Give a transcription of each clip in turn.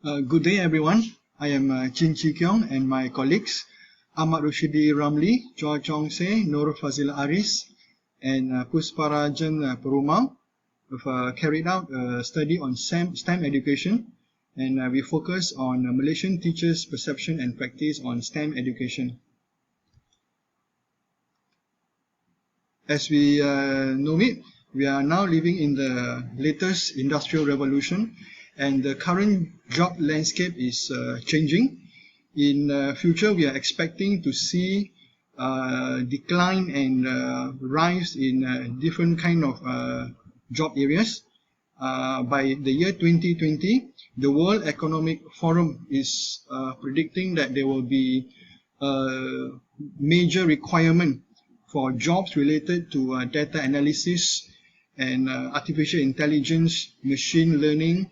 Good day, everyone. I am Chin Chi Kyong and my colleagues Ahmad Rushidi Ramli, Chua Chong Se, Nur Fazil Aris, and Pusparajan Perumal have carried out a study on STEM education, and we focus on Malaysian teachers' perception and practice on STEM education. As we know it, we are now living in the latest industrial revolution, and the current job landscape is changing. In future, we are expecting to see decline and rise in different kind of job areas. By the year 2020, the World Economic Forum is predicting that there will be a major requirement for jobs related to data analysis and artificial intelligence, machine learning,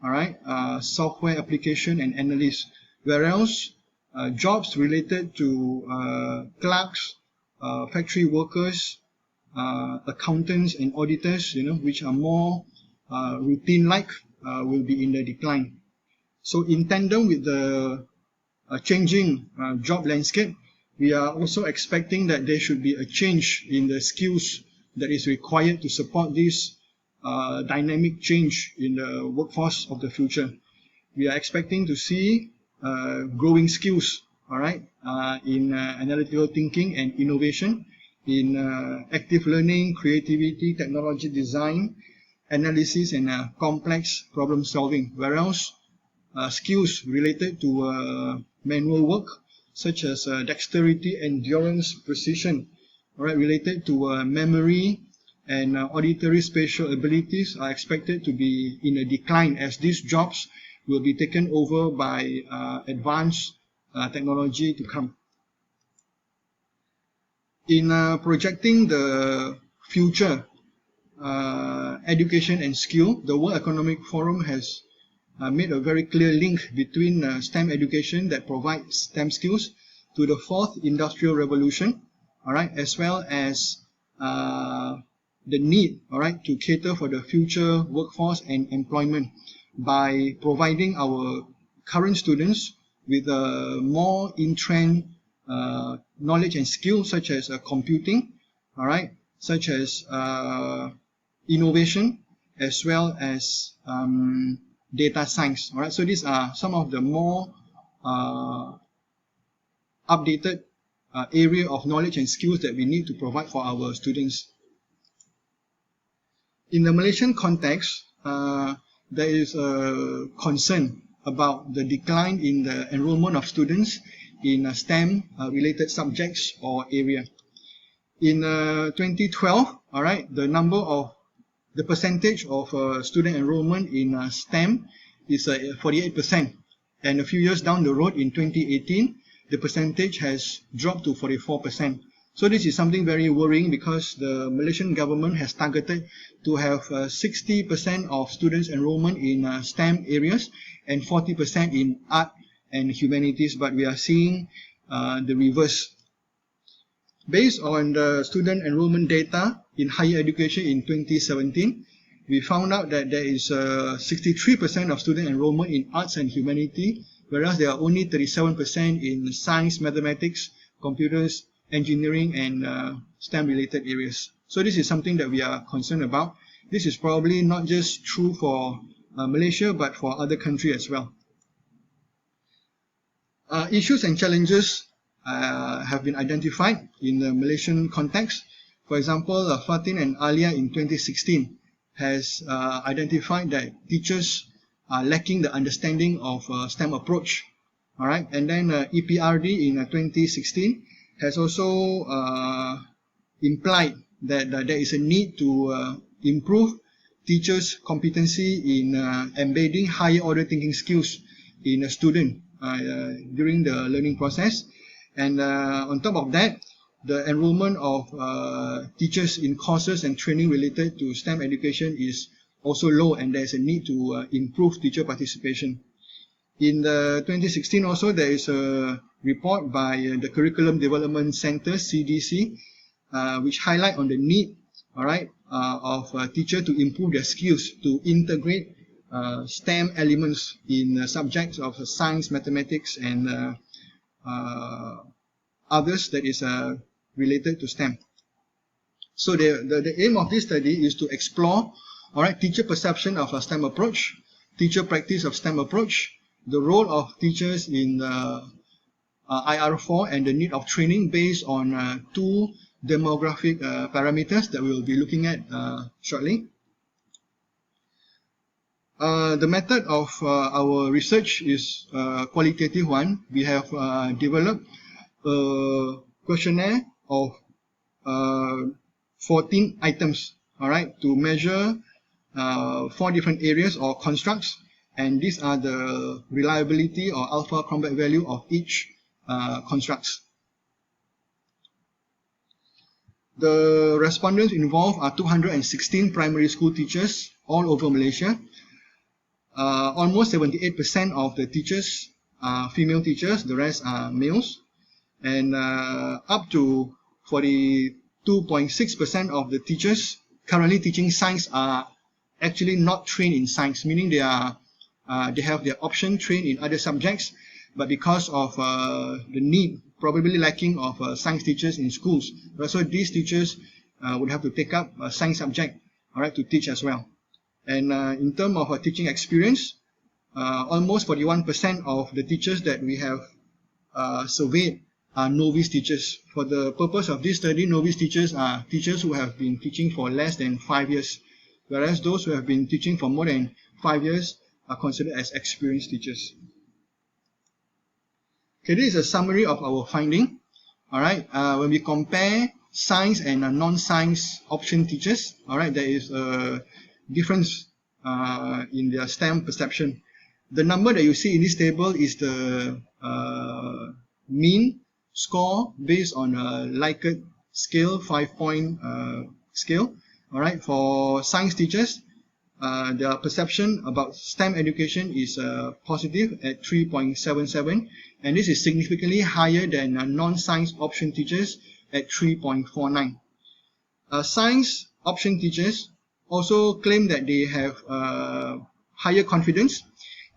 all right, software application and analysts, whereas jobs related to clerks, factory workers, accountants and auditors, which are more routine-like, will be in the decline. So in tandem with the changing job landscape, we are also expecting that there should be a change in the skills that is required to support this dynamic change in the workforce of the future. We are expecting to see growing skills, all right, in analytical thinking and innovation, in active learning, creativity, technology design, analysis, and complex problem solving, whereas skills related to manual work, such as dexterity, endurance, precision, all right, related to memory and auditory spatial abilities, are expected to be in a decline as these jobs will be taken over by advanced technology to come. In projecting the future education and skill, the World Economic Forum has made a very clear link between STEM education that provides STEM skills to the fourth industrial revolution, all right, as well as the need, all right, to cater for the future workforce and employment by providing our current students with more in-trend knowledge and skills such as computing, all right, such as innovation, as well as data science. All right, so these are some of the more updated area of knowledge and skills that we need to provide for our students. In the Malaysian context, there is a concern about the decline in the enrollment of students in STEM related subjects or area. In 2012, all right, the percentage of student enrollment in STEM is 48%, and a few years down the road in 2018, the percentage has dropped to 44%. So this is something very worrying because the Malaysian government has targeted to have 60% of students enrollment in STEM areas and 40% in art and humanities, but we are seeing the reverse. Based on the student enrollment data in higher education in 2017, we found out that there is 63% of student enrollment in arts and humanity, whereas there are only 37% in science, mathematics, computers, engineering, and STEM related areas. So this is something that we are concerned about. This is probably not just true for Malaysia, but for other countries as well. Issues and challenges have been identified in the Malaysian context. For example, Fatin and Alia in 2016 has identified that teachers are lacking the understanding of STEM approach. All right, and then EPRD in 2016 has also implied that there is a need to improve teachers' competency in embedding higher order thinking skills in a student during the learning process. And on top of that, the enrollment of teachers in courses and training related to STEM education is also low, and there's a need to improve teacher participation. In the 2016 also, there is a report by the Curriculum Development Center, CDC, which highlight on the need, all right, of teachers to improve their skills to integrate STEM elements in subjects of science, mathematics, and others that is related to STEM. So the aim of this study is to explore, all right, teacher perception of a STEM approach, teacher practice of STEM approach, the role of teachers in IR4, and the need of training based on two demographic parameters that we will be looking at shortly. The method of our research is a qualitative one. We have developed a questionnaire of 14 items, all right, to measure 4 different areas or constructs, and these are the reliability or alpha crumbag value of each constructs. The respondents involved are 216 primary school teachers all over Malaysia. Almost 78% of the teachers are female teachers, the rest are males, and up to 42.6% of the teachers currently teaching science are actually not trained in science, meaning they have their option trained in other subjects, but because of the need, probably lacking of science teachers in schools, so these teachers would have to take up a science subject, all right, to teach as well. And in terms of teaching experience, almost 41% of the teachers that we have surveyed are novice teachers. For the purpose of this study, novice teachers are teachers who have been teaching for less than 5 years, whereas those who have been teaching for more than 5 years are considered as experienced teachers. Okay, this is a summary of our finding. All right, when we compare science and non-science option teachers, all right, there is a difference in their STEM perception. The number that you see in this table is the mean score based on a Likert scale, 5-point scale. All right, for science teachers, their perception about STEM education is positive at 3.77, and this is significantly higher than non-science option teachers at 3.49. Science option teachers also claim that they have higher confidence,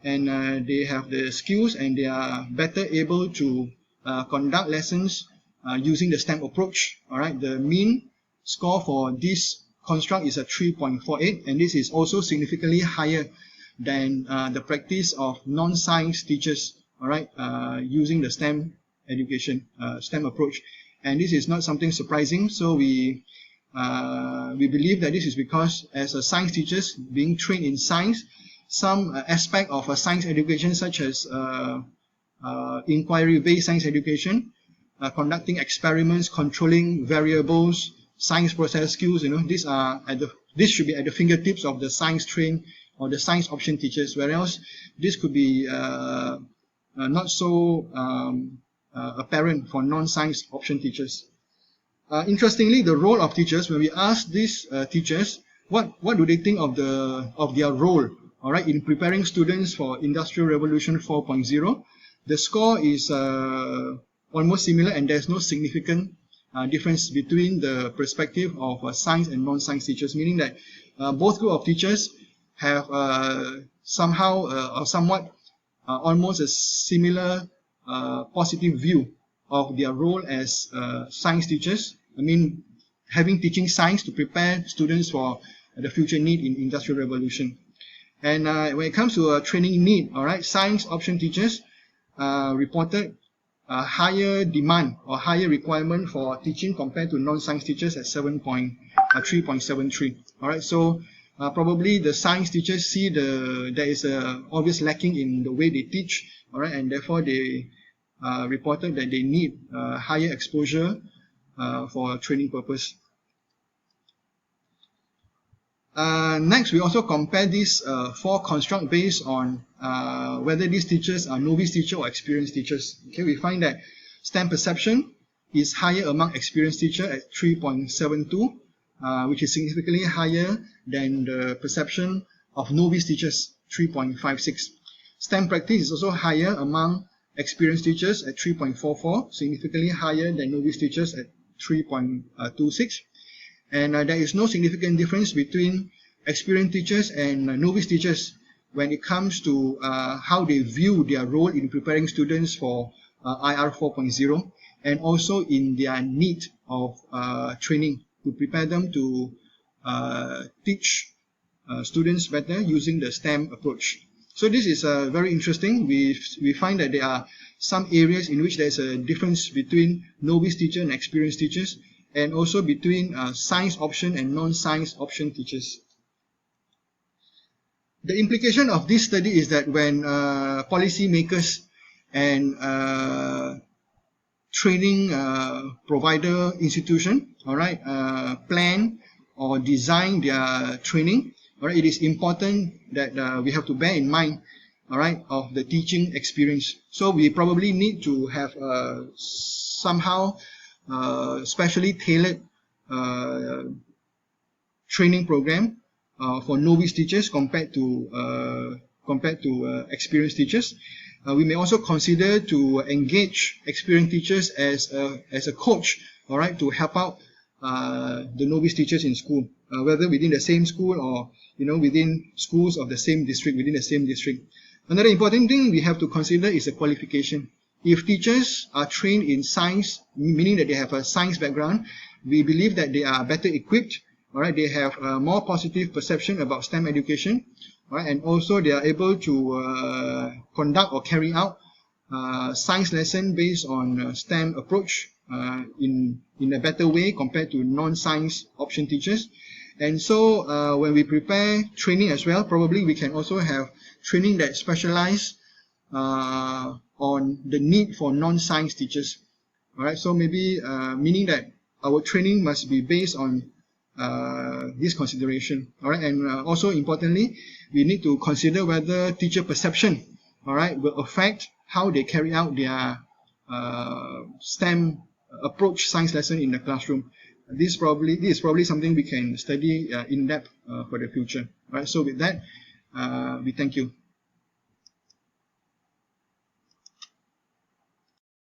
and they have the skills, and they are better able to conduct lessons using the STEM approach. All right, the mean score for this construct is a 3.48, and this is also significantly higher than the practice of non-science teachers, all right, using the STEM education, STEM approach. And this is not something surprising, so we believe that this is because as a science teachers being trained in science, some aspect of a science education, such as inquiry-based science education, conducting experiments, controlling variables, science process skills, this should be at the fingertips of the science trained or the science option teachers, whereas this could be not so apparent for non-science option teachers. Interestingly, the role of teachers, when we ask these teachers what do they think of their role, all right, in preparing students for Industrial Revolution 4.0, the score is almost similar, and there's no significant difference between the perspective of science and non-science teachers, meaning that both group of teachers have somehow or somewhat almost a similar positive view of their role as science teachers. I mean, having teaching science to prepare students for the future need in Industrial Revolution. And when it comes to a training need, all right, science option teachers reported higher demand or higher requirement for teaching compared to non-science teachers at 3.73. All right, so probably the science teachers see there is a obvious lacking in the way they teach, all right, and therefore they reported that they need higher exposure for training purpose. Next, we also compare these 4 constructs based on whether these teachers are novice teachers or experienced teachers. Okay, we find that STEM perception is higher among experienced teachers at 3.72, which is significantly higher than the perception of novice teachers, 3.56. STEM practice is also higher among experienced teachers at 3.44, significantly higher than novice teachers at 3.26. And there is no significant difference between experienced teachers and novice teachers when it comes to how they view their role in preparing students for IR 4.0, and also in their need of training to prepare them to teach students better using the STEM approach. So this is very interesting. We find that there are some areas in which there's a difference between novice teacher and experienced teachers, and also between science option and non-science option teachers. The implication of this study is that when policymakers and training provider institution, all right, plan or design their training, all right, it is important that we have to bear in mind, all right, of the teaching experience. So we probably need to have somehow specially tailored training program for novice teachers compared to experienced teachers. We may also consider to engage experienced teachers as a coach, all right, to help out the novice teachers in school, whether within the same school or within schools of the same district, within the same district. Another important thing we have to consider is the qualification. If teachers are trained in science, meaning that they have a science background, we believe that they are better equipped. All right, they have a more positive perception about STEM education, right, and also they are able to conduct or carry out science lesson based on STEM approach in a better way compared to non-science option teachers. And so when we prepare training as well, probably we can also have training that specialize on the need for non-science teachers. All right, so maybe meaning that our training must be based on this consideration. All right, and also importantly, we need to consider whether teacher perception, all right, will affect how they carry out their STEM approach science lesson in the classroom. This is probably something we can study in depth for the future. All right, so with that, we thank you.